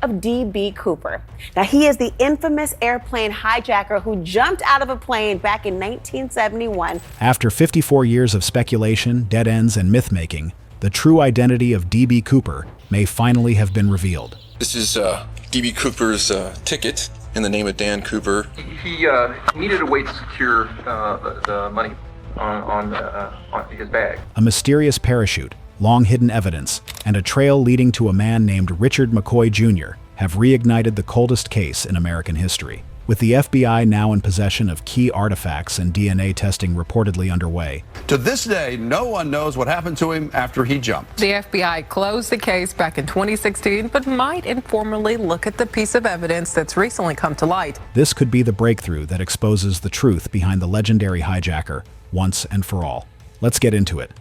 of D.B. Cooper. Now, he is the infamous airplane hijacker who jumped out of a plane back in 1971. After 54 years of speculation, dead ends, and myth-making, the true identity of D.B. Cooper may finally have been revealed. This is D.B. Cooper's ticket in the name of Dan Cooper. He needed a way to secure the money on his bag. A mysterious parachute, long-hidden evidence, and a trail leading to a man named Richard McCoy Jr. have reignited the coldest case in American history. With the FBI now in possession of key artifacts and DNA testing reportedly underway, to this day, no one knows what happened to him after he jumped. The FBI closed the case back in 2016, but might informally look at the piece of evidence that's recently come to light. This could be the breakthrough that exposes the truth behind the legendary hijacker once and for all. Let's get into it.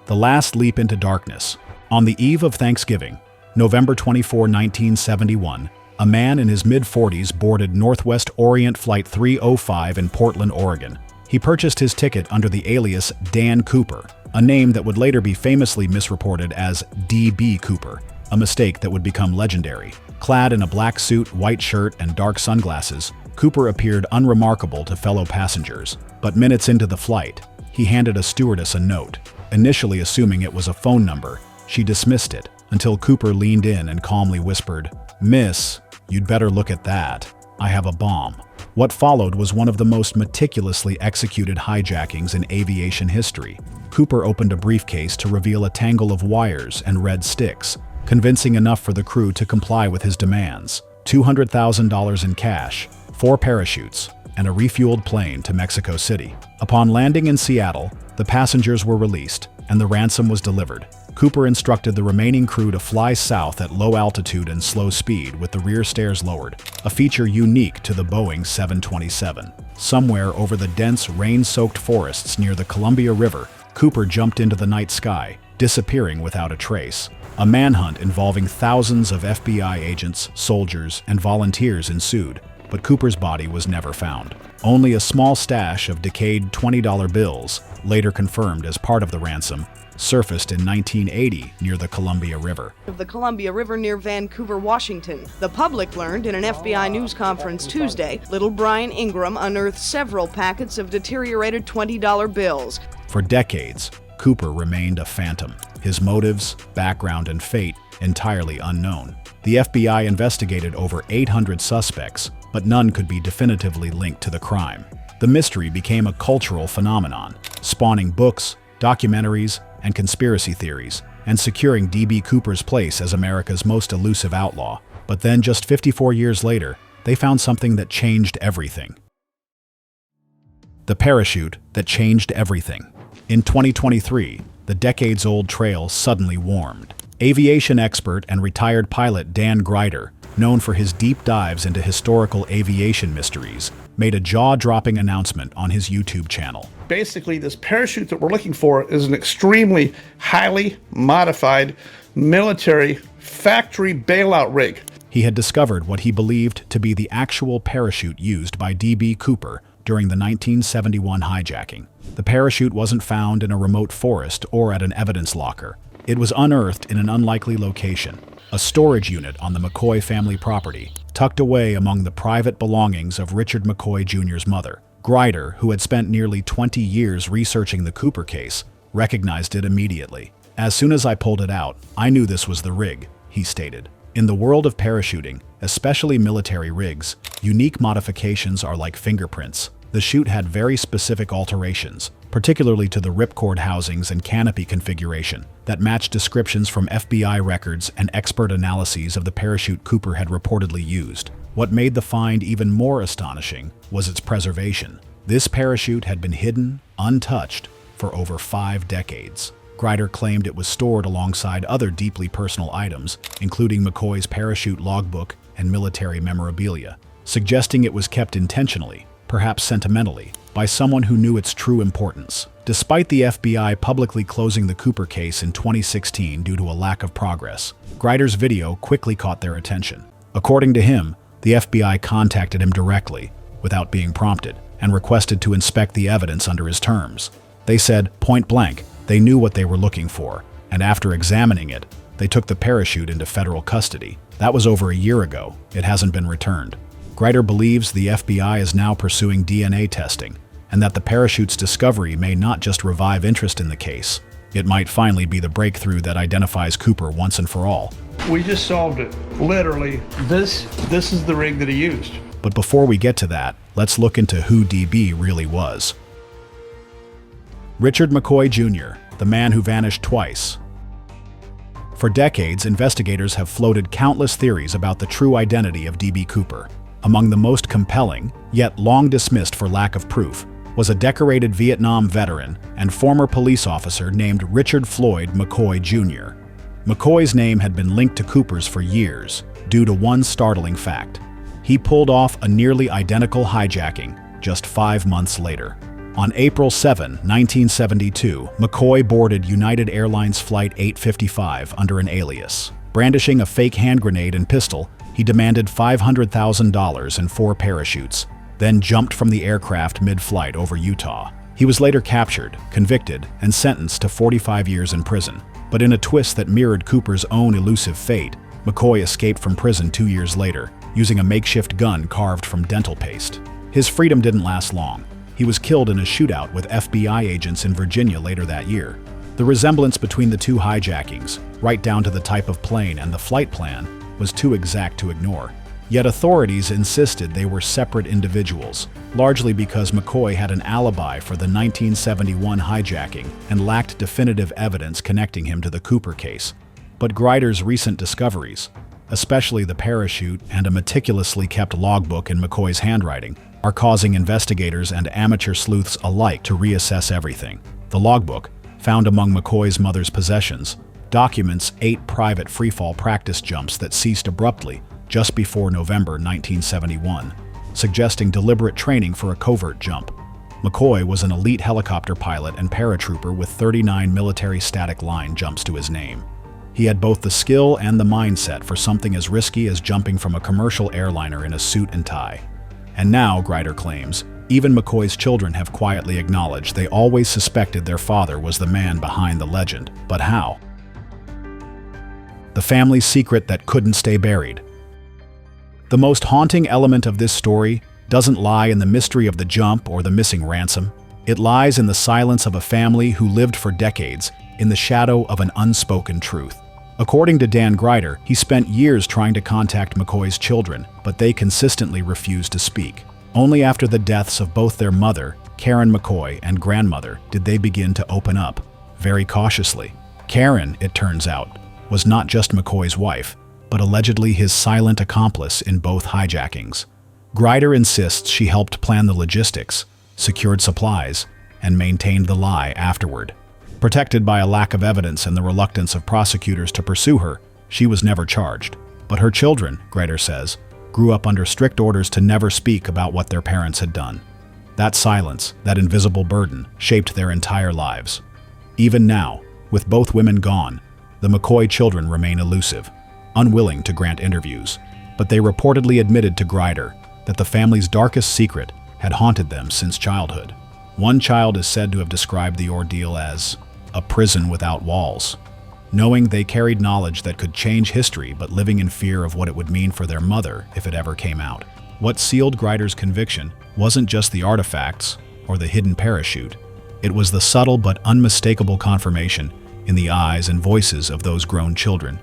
The last leap into darkness. On the eve of Thanksgiving, November 24, 1971, a man in his mid-40s boarded Northwest Orient Flight 305 in Portland, Oregon. He purchased his ticket under the alias Dan Cooper, a name that would later be famously misreported as D.B. Cooper, a mistake that would become legendary. Clad in a black suit, white shirt, and dark sunglasses, Cooper appeared unremarkable to fellow passengers. But minutes into the flight, he handed a stewardess a note. Initially assuming it was a phone number, she dismissed it until Cooper leaned in and calmly whispered, "Miss, you'd better look at that. I have a bomb." What followed was one of the most meticulously executed hijackings in aviation history. Cooper opened a briefcase to reveal a tangle of wires and red sticks, convincing enough for the crew to comply with his demands. $200,000 in cash, 4 parachutes, and a refueled plane to Mexico City. Upon landing in Seattle, the passengers were released, and the ransom was delivered. Cooper instructed the remaining crew to fly south at low altitude and slow speed with the rear stairs lowered, a feature unique to the Boeing 727. Somewhere over the dense, rain-soaked forests near the Columbia River, Cooper jumped into the night sky, disappearing without a trace. A manhunt involving thousands of FBI agents, soldiers, and volunteers ensued, but Cooper's body was never found. Only a small stash of decayed $20 bills, later confirmed as part of the ransom, surfaced in 1980 near the Columbia River. Of the Columbia River near Vancouver, Washington. The public learned in an FBI news conference Tuesday, little Brian Ingram unearthed several packets of deteriorated $20 bills. For decades, Cooper remained a phantom, his motives, background, and fate entirely unknown. The FBI investigated over 800 suspects, but none could be definitively linked to the crime. The mystery became a cultural phenomenon, spawning books, documentaries, and conspiracy theories, and securing D.B. Cooper's place as America's most elusive outlaw. But then, just 54 years later, they found something that changed everything. The parachute that changed everything. In 2023, the decades-old trail suddenly warmed. Aviation expert and retired pilot Dan Grider, known for his deep dives into historical aviation mysteries, made a jaw-dropping announcement on his YouTube channel. Basically, this parachute that we're looking for is an extremely highly modified military factory bailout rig. He had discovered what he believed to be the actual parachute used by D.B. Cooper during the 1971 hijacking. The parachute wasn't found in a remote forest or at an evidence locker. It was unearthed in an unlikely location, a storage unit on the McCoy family property, tucked away among the private belongings of Richard McCoy Jr.'s mother. Grider, who had spent nearly 20 years researching the Cooper case, recognized it immediately. "As soon as I pulled it out, I knew this was the rig," he stated. In the world of parachuting, especially military rigs, unique modifications are like fingerprints. The chute had very specific alterations, particularly to the ripcord housings and canopy configuration, that matched descriptions from FBI records and expert analyses of the parachute Cooper had reportedly used. What made the find even more astonishing was its preservation. This parachute had been hidden, untouched, for over 5 decades. Grider claimed it was stored alongside other deeply personal items, including McCoy's parachute logbook and military memorabilia, suggesting it was kept intentionally, perhaps sentimentally, by someone who knew its true importance. Despite the FBI publicly closing the Cooper case in 2016 due to a lack of progress, Grider's video quickly caught their attention. According to him, the FBI contacted him directly, without being prompted, and requested to inspect the evidence under his terms. They said, point blank, they knew what they were looking for, and after examining it, they took the parachute into federal custody. That was over a year ago. It hasn't been returned. Grider believes the FBI is now pursuing DNA testing, and that the parachute's discovery may not just revive interest in the case. It might finally be the breakthrough that identifies Cooper once and for all. We just solved it. Literally, this is the rig that he used. But before we get to that, let's look into who DB really was. Richard McCoy Jr., the man who vanished twice. For decades, investigators have floated countless theories about the true identity of DB Cooper. Among the most compelling, yet long dismissed for lack of proof, was a decorated Vietnam veteran and former police officer named Richard Floyd McCoy Jr. McCoy's name had been linked to Cooper's for years, due to one startling fact. He pulled off a nearly identical hijacking just 5 months later. On April 7, 1972, McCoy boarded United Airlines Flight 855 under an alias. Brandishing a fake hand grenade and pistol, he demanded $500,000 and 4 parachutes, then jumped from the aircraft mid-flight over Utah. He was later captured, convicted, and sentenced to 45 years in prison. But in a twist that mirrored Cooper's own elusive fate, McCoy escaped from prison 2 years later, using a makeshift gun carved from dental paste. His freedom didn't last long. He was killed in a shootout with FBI agents in Virginia later that year. The resemblance between the two hijackings, right down to the type of plane and the flight plan, was too exact to ignore. Yet authorities insisted they were separate individuals, largely because McCoy had an alibi for the 1971 hijacking and lacked definitive evidence connecting him to the Cooper case. But Grider's recent discoveries, especially the parachute and a meticulously kept logbook in McCoy's handwriting, are causing investigators and amateur sleuths alike to reassess everything. The logbook, found among McCoy's mother's possessions, documents 8 private freefall practice jumps that ceased abruptly just before November 1971, suggesting deliberate training for a covert jump. McCoy was an elite helicopter pilot and paratrooper with 39 military static line jumps to his name. He had both the skill and the mindset for something as risky as jumping from a commercial airliner in a suit and tie. And now, Grider claims, even McCoy's children have quietly acknowledged they always suspected their father was the man behind the legend. But how? The family's secret that couldn't stay buried. The most haunting element of this story doesn't lie in the mystery of the jump or the missing ransom. It lies in the silence of a family who lived for decades in the shadow of an unspoken truth. According to Dan Grider, he spent years trying to contact McCoy's children, but they consistently refused to speak. Only after the deaths of both their mother, Karen McCoy, and grandmother did they begin to open up, very cautiously. Karen, it turns out, was not just McCoy's wife, but allegedly his silent accomplice in both hijackings. Grider insists she helped plan the logistics, secured supplies, and maintained the lie afterward. Protected by a lack of evidence and the reluctance of prosecutors to pursue her, she was never charged. But her children, Grider says, grew up under strict orders to never speak about what their parents had done. That silence, that invisible burden, shaped their entire lives. Even now, with both women gone, the McCoy children remain elusive, unwilling to grant interviews. But they reportedly admitted to Grider that the family's darkest secret had haunted them since childhood. One child is said to have described the ordeal as a prison without walls, knowing they carried knowledge that could change history but living in fear of what it would mean for their mother if it ever came out. What sealed Grider's conviction wasn't just the artifacts or the hidden parachute. It was the subtle but unmistakable confirmation in the eyes and voices of those grown children,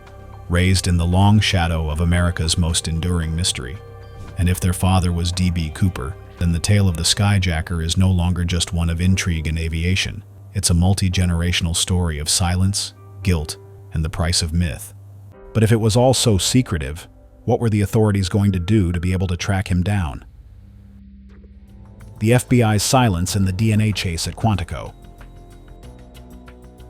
raised in the long shadow of America's most enduring mystery. And if their father was DB Cooper, then the tale of the skyjacker is no longer just one of intrigue and aviation. It's a multi-generational story of silence, guilt, and the price of myth. But if it was all so secretive, what were the authorities going to do to be able to track him down? The FBI's silence and the DNA chase at Quantico.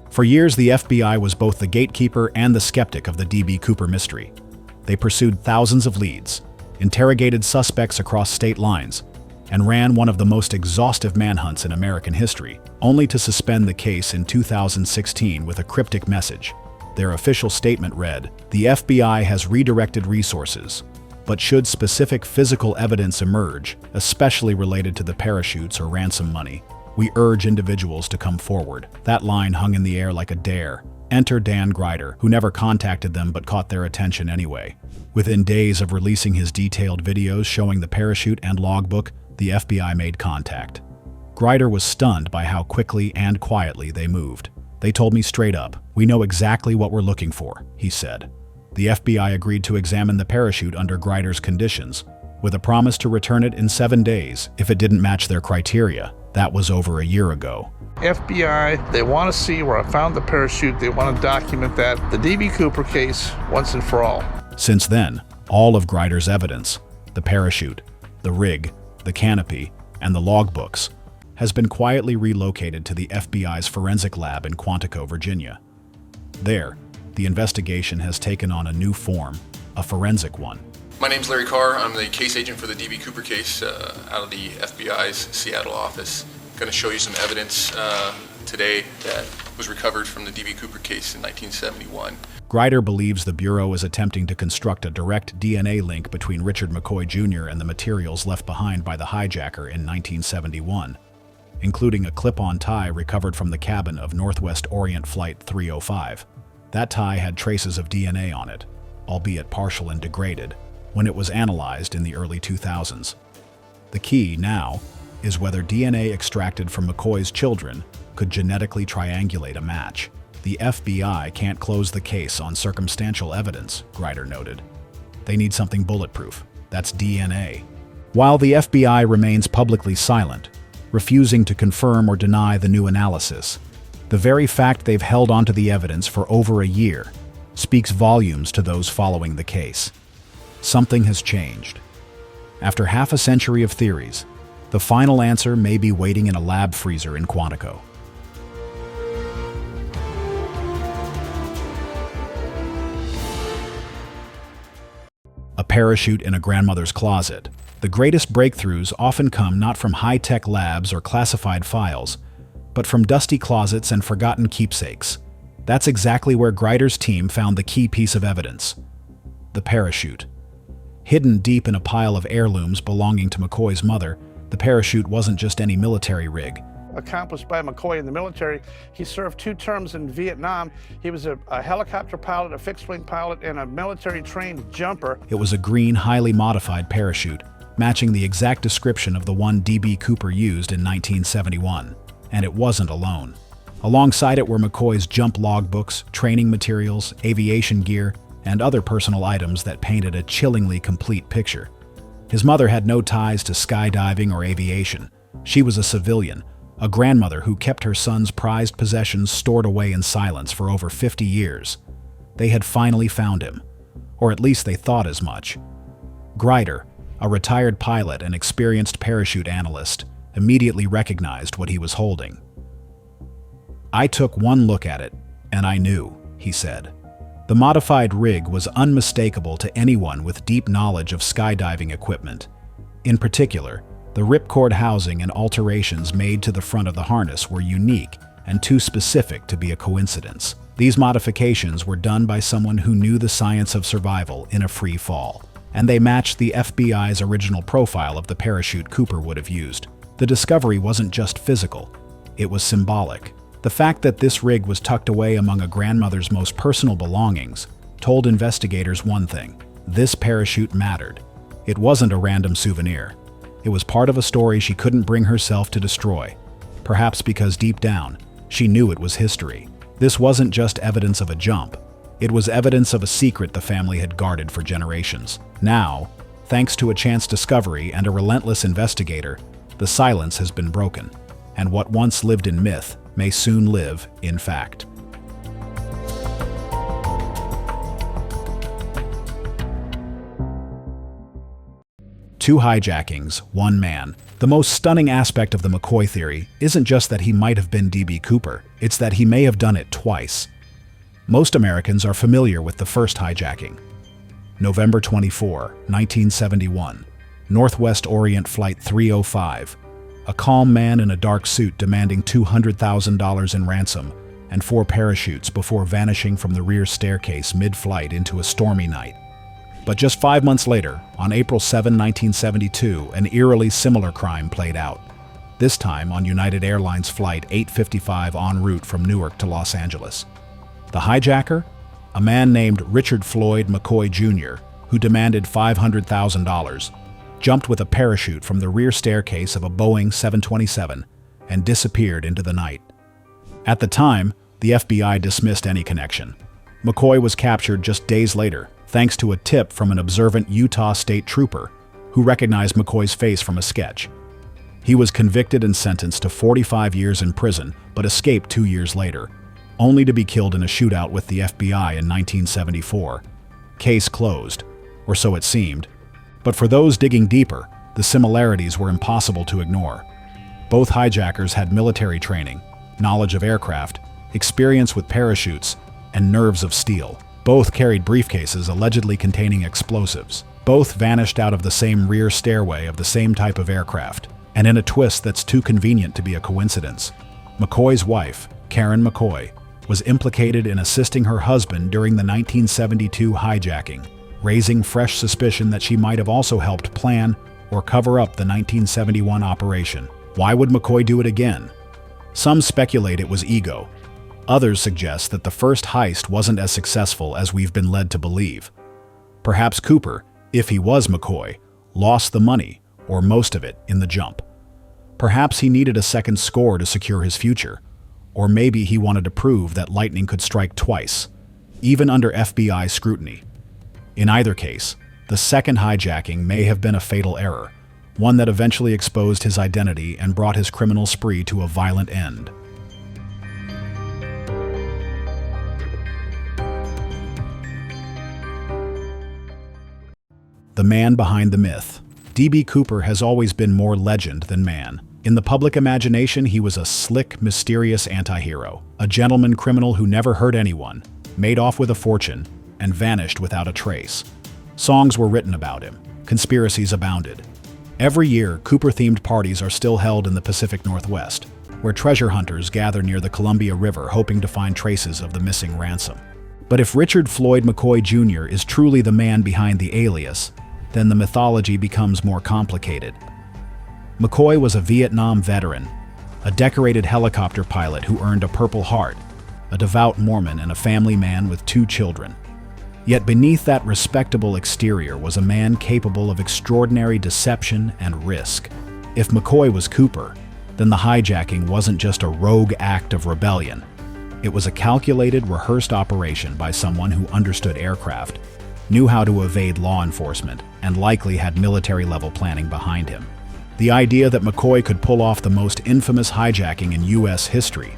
For years, the FBI was both the gatekeeper and the skeptic of the DB Cooper mystery. They pursued thousands of leads, interrogated suspects across state lines, and ran one of the most exhaustive manhunts in American history, only to suspend the case in 2016 with a cryptic message. Their official statement read, "The FBI has redirected resources, But should specific physical evidence emerge, especially related to the parachutes or ransom money, we urge individuals to come forward. That line hung in the air like a dare. Enter Dan Grider, who never contacted them but caught their attention anyway. Within days of releasing his detailed videos showing the parachute and logbook, the FBI made contact. Grider was stunned by how quickly and quietly they moved. They told me straight up, "We know exactly what we're looking for," he said. The FBI agreed to examine the parachute under Grider's conditions, with a promise to return it in 7 days if it didn't match their criteria. That was over a year ago. FBI, they want to see where I found the parachute. They want to document that. The D.B. Cooper case, once and for all. Since then, all of Grider's evidence, the parachute, the rig, the canopy, and the logbooks, has been quietly relocated to the FBI's forensic lab in Quantico, Virginia. There, the investigation has taken on a new form, a forensic one. My name's Larry Carr. I'm the case agent for the D.B. Cooper case out of the FBI's Seattle office. Going to show you some evidence today that was recovered from the D.B. Cooper case in 1971. Grider believes the Bureau is attempting to construct a direct DNA link between Richard McCoy Jr. and the materials left behind by the hijacker in 1971, including a clip-on tie recovered from the cabin of Northwest Orient Flight 305. That tie had traces of DNA on it, albeit partial and degraded, when it was analyzed in the early 2000s. The key, now, is whether DNA extracted from McCoy's children could genetically triangulate a match. The FBI can't close the case on circumstantial evidence, Grider noted. They need something bulletproof. That's DNA. While the FBI remains publicly silent, refusing to confirm or deny the new analysis, the very fact they've held onto the evidence for over a year speaks volumes to those following the case. Something has changed. After half a century of theories, the final answer may be waiting in a lab freezer in Quantico. A parachute in a grandmother's closet. The greatest breakthroughs often come not from high-tech labs or classified files, but from dusty closets and forgotten keepsakes. That's exactly where Grider's team found the key piece of evidence: the parachute. Hidden deep in a pile of heirlooms belonging to McCoy's mother, the parachute wasn't just any military rig. Accomplished by McCoy in the military. He served 2 terms in Vietnam. He was a helicopter pilot, a fixed-wing pilot, and a military-trained jumper. It was a green, highly modified parachute, matching the exact description of the one D.B. Cooper used in 1971. And it wasn't alone. Alongside it were McCoy's jump logbooks, training materials, aviation gear, and other personal items that painted a chillingly complete picture. His mother had no ties to skydiving or aviation. She was a civilian, a grandmother who kept her son's prized possessions stored away in silence for over 50 years. They had finally found him, or at least they thought as much. Grider, a retired pilot and experienced parachute analyst, immediately recognized what he was holding. "I took one look at it, and I knew," he said. The modified rig was unmistakable to anyone with deep knowledge of skydiving equipment. In particular, the ripcord housing and alterations made to the front of the harness were unique and too specific to be a coincidence. These modifications were done by someone who knew the science of survival in a free fall, and they matched the FBI's original profile of the parachute Cooper would have used. The discovery wasn't just physical, it was symbolic. The fact that this rig was tucked away among a grandmother's most personal belongings told investigators one thing: this parachute mattered. It wasn't a random souvenir. It was part of a story she couldn't bring herself to destroy, perhaps because deep down, she knew it was history. This wasn't just evidence of a jump. It was evidence of a secret the family had guarded for generations. Now, thanks to a chance discovery and a relentless investigator, the silence has been broken, and what once lived in myth may soon live in fact. Two hijackings, one man. The most stunning aspect of the McCoy theory isn't just that he might have been D.B. Cooper, it's that he may have done it twice. Most Americans are familiar with the first hijacking. November 24, 1971, Northwest Orient Flight 305. A calm man in a dark suit demanding $200,000 in ransom and 4 parachutes before vanishing from the rear staircase mid-flight into a stormy night. But just 5 months later, on April 7, 1972, an eerily similar crime played out. This time on United Airlines Flight 855 en route from Newark to Los Angeles. The hijacker? A man named Richard McCoy Jr., who demanded $500,000, jumped with a parachute from the rear staircase of a Boeing 727 and disappeared into the night. At the time, the FBI dismissed any connection. McCoy was captured just days later, thanks to a tip from an observant Utah state trooper who recognized McCoy's face from a sketch. He was convicted and sentenced to 45 years in prison, but escaped 2 years later, only to be killed in a shootout with the FBI in 1974. Case closed, or so it seemed. But for those digging deeper, the similarities were impossible to ignore. Both hijackers had military training, knowledge of aircraft, experience with parachutes, and nerves of steel. Both carried briefcases allegedly containing explosives. Both vanished out of the same rear stairway of the same type of aircraft. And in a twist that's too convenient to be a coincidence, McCoy's wife, Karen McCoy, was implicated in assisting her husband during the 1972 hijacking, raising fresh suspicion that she might have also helped plan or cover up the 1971 operation. Why would McCoy do it again? Some speculate it was ego. Others suggest that the first heist wasn't as successful as we've been led to believe. Perhaps Cooper, if he was McCoy, lost the money, or most of it, in the jump. Perhaps he needed a second score to secure his future, or maybe he wanted to prove that lightning could strike twice, even under FBI scrutiny. In either case, the second hijacking may have been a fatal error, one that eventually exposed his identity and brought his criminal spree to a violent end. The man behind the myth. D.B. Cooper has always been more legend than man. In the public imagination, he was a slick, mysterious anti-hero, a gentleman criminal who never hurt anyone, made off with a fortune, and vanished without a trace. Songs were written about him. Conspiracies abounded. Every year, Cooper-themed parties are still held in the Pacific Northwest, where treasure hunters gather near the Columbia River hoping to find traces of the missing ransom. But if Richard McCoy Jr. is truly the man behind the alias, then the mythology becomes more complicated. McCoy was a Vietnam veteran, a decorated helicopter pilot who earned a Purple Heart, a devout Mormon, and a family man with 2 children. Yet beneath that respectable exterior was a man capable of extraordinary deception and risk. If McCoy was Cooper, then the hijacking wasn't just a rogue act of rebellion. It was a calculated, rehearsed operation by someone who understood aircraft, knew how to evade law enforcement, and likely had military-level planning behind him. The idea that McCoy could pull off the most infamous hijacking in U.S. history,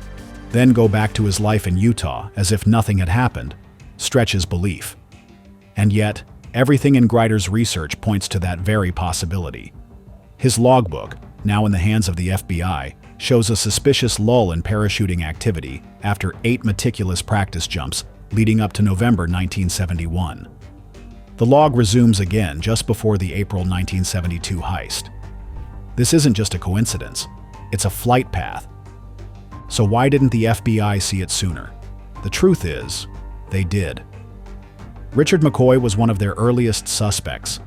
then go back to his life in Utah as if nothing had happened, stretches belief. And yet, everything in Grider's research points to that very possibility. His logbook, now in the hands of the FBI, shows a suspicious lull in parachuting activity after 8 meticulous practice jumps leading up to November 1971. The log resumes again just before the April 1972 heist. This isn't just a coincidence, it's a flight path. So why didn't the FBI see it sooner? The truth is, they did. Richard McCoy was one of their earliest suspects,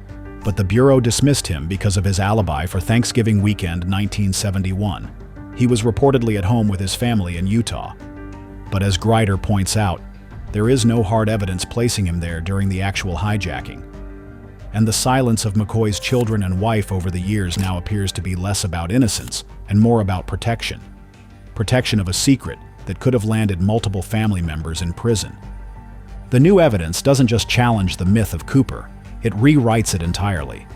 but the Bureau dismissed him because of his alibi for Thanksgiving weekend 1971. He was reportedly at home with his family in Utah. But as Grider points out, there is no hard evidence placing him there during the actual hijacking. And the silence of McCoy's children and wife over the years now appears to be less about innocence and more about protection. Protection of a secret that could have landed multiple family members in prison. The new evidence doesn't just challenge the myth of Cooper, it rewrites it entirely.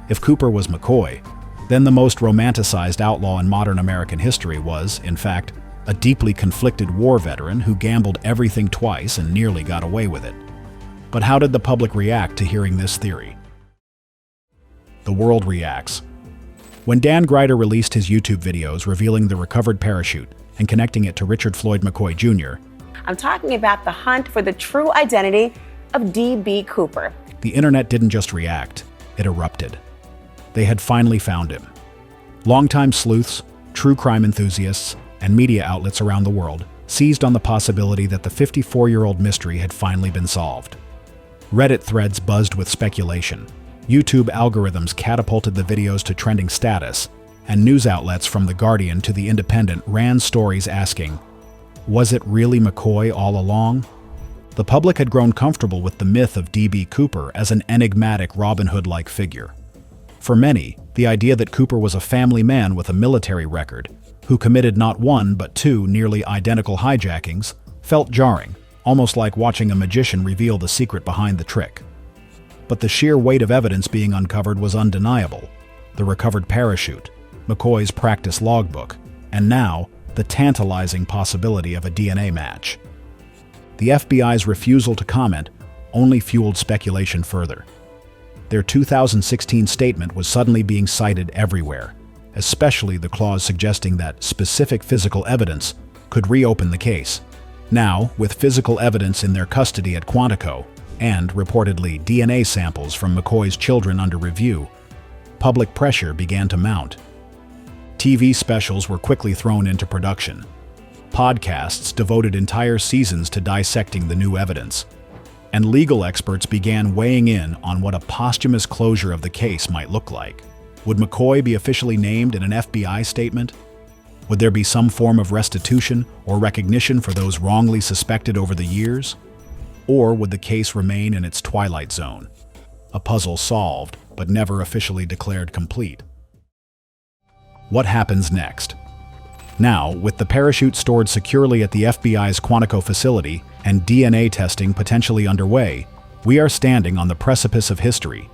If Cooper was McCoy, then the most romanticized outlaw in modern American history was, in fact, a deeply conflicted war veteran who gambled everything twice and nearly got away with it. But how did the public react to hearing this theory? The world reacts. When Dan Grider released his YouTube videos revealing the recovered parachute and connecting it to Richard McCoy Jr., I'm talking about the hunt for the true identity of D.B. Cooper. The internet didn't just react, it erupted. They had finally found him. Longtime sleuths, true crime enthusiasts, and media outlets around the world seized on the possibility that the 54-year-old mystery had finally been solved. Reddit threads buzzed with speculation. YouTube algorithms catapulted the videos to trending status, and news outlets from The Guardian to The Independent ran stories asking, was it really McCoy all along? The public had grown comfortable with the myth of D.B. Cooper as an enigmatic Robin Hood-like figure. For many, the idea that Cooper was a family man with a military record, who committed not one but two nearly identical hijackings, felt jarring, almost like watching a magician reveal the secret behind the trick. But the sheer weight of evidence being uncovered was undeniable. The recovered parachute, McCoy's practice logbook, and now, the tantalizing possibility of a DNA match. The FBI's refusal to comment only fueled speculation further. Their 2016 statement was suddenly being cited everywhere, especially the clause suggesting that specific physical evidence could reopen the case. Now, with physical evidence in their custody at Quantico, and reportedly DNA samples from McCoy's children under review, public pressure began to mount. TV specials were quickly thrown into production. Podcasts devoted entire seasons to dissecting the new evidence, and legal experts began weighing in on what a posthumous closure of the case might look like. Would McCoy be officially named in an FBI statement? Would there be some form of restitution or recognition for those wrongly suspected over the years? Or would the case remain in its twilight zone, a puzzle solved but never officially declared complete? What happens next? Now, with the parachute stored securely at the FBI's Quantico facility and DNA testing potentially underway, we are standing on the precipice of history.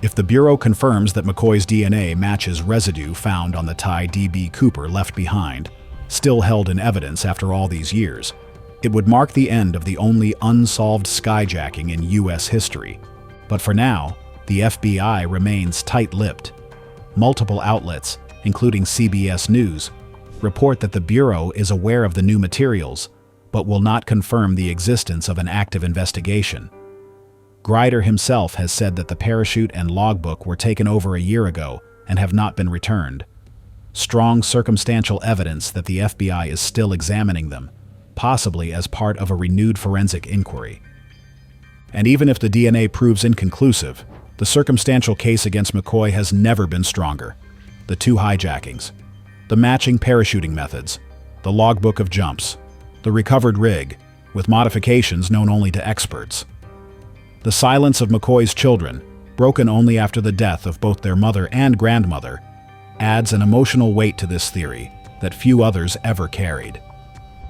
If the Bureau confirms that McCoy's DNA matches residue found on the Thai D.B. Cooper left behind, still held in evidence after all these years, it would mark the end of the only unsolved skyjacking in U.S. history. But for now, the FBI remains tight-lipped. Multiple outlets, including CBS News, report that the Bureau is aware of the new materials, but will not confirm the existence of an active investigation. Grider himself has said that the parachute and logbook were taken over a year ago and have not been returned. Strong circumstantial evidence that the FBI is still examining them, possibly as part of a renewed forensic inquiry. And even if the DNA proves inconclusive, the circumstantial case against McCoy has never been stronger. The two hijackings, the matching parachuting methods, the logbook of jumps, the recovered rig, with modifications known only to experts. The silence of McCoy's children, broken only after the death of both their mother and grandmother, adds an emotional weight to this theory that few others ever carried.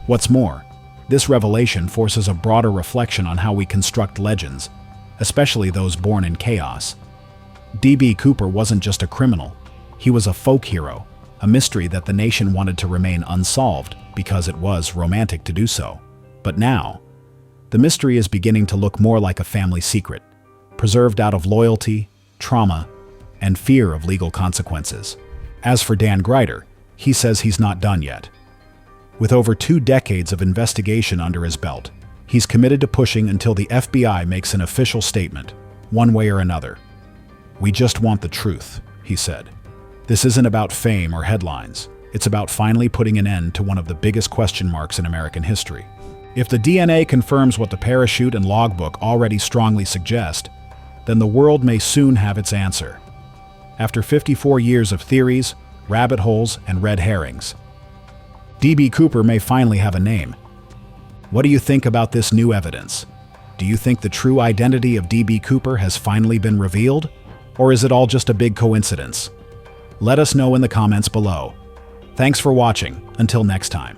What's more, this revelation forces a broader reflection on how we construct legends, especially those born in chaos. D.B. Cooper wasn't just a criminal, he was a folk hero, a mystery that the nation wanted to remain unsolved because it was romantic to do so. But now, the mystery is beginning to look more like a family secret, preserved out of loyalty, trauma, and fear of legal consequences. As for Dan Grider, he says he's not done yet. With over 2 decades of investigation under his belt, he's committed to pushing until the FBI makes an official statement, one way or another. "We just want the truth," he said. "This isn't about fame or headlines. It's about finally putting an end to one of the biggest question marks in American history." If the DNA confirms what the parachute and logbook already strongly suggest, then the world may soon have its answer. After 54 years of theories, rabbit holes, and red herrings, D.B. Cooper may finally have a name. What do you think about this new evidence? Do you think the true identity of D.B. Cooper has finally been revealed? Or is it all just a big coincidence? Let us know in the comments below. Thanks for watching. Until next time.